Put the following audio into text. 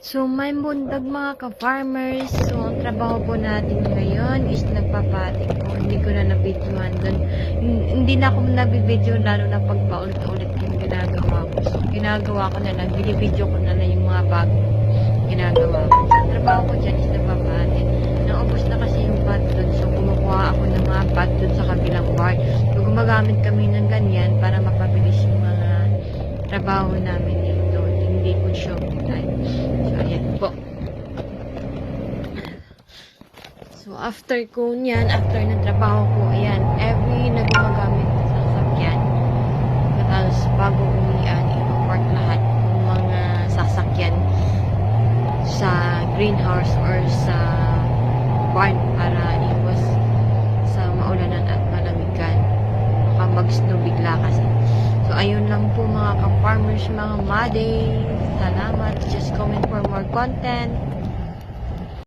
So, may bundag mga ka-farmers. So, ang trabaho po natin ngayon is nagpapatik po. Hindi ko na nabidyoan doon. Hindi na ako nabibidyo lalo na pag paulit-ulit yung ginagawa ko. So, ginagawa ko na lang. Binibidyo ko na lang yung mga bagong ginagawa ko. So, ang trabaho ko dyan is nagpapatik. Naubos na kasi yung pot doon. So, kumukuha ako ng mga pot doon sa kabilang part. So, gumagamit kami ng ganyan para mapabilis yung mga trabaho namin dito. Hindi po show time. So, ayan po. So, after ko niyan, after ng trabaho ko, ayan, every na gumagamit ng sasakyan. Tapos, bago uwian, i-park lahat ng mga sasakyan sa greenhouse or sa barn para iwas sa maulanan at malamigan. Baka mag-snow bigla kasi. So, ayun lang po mga ka-farmers, mga mother. Salamat. Just comment for more content.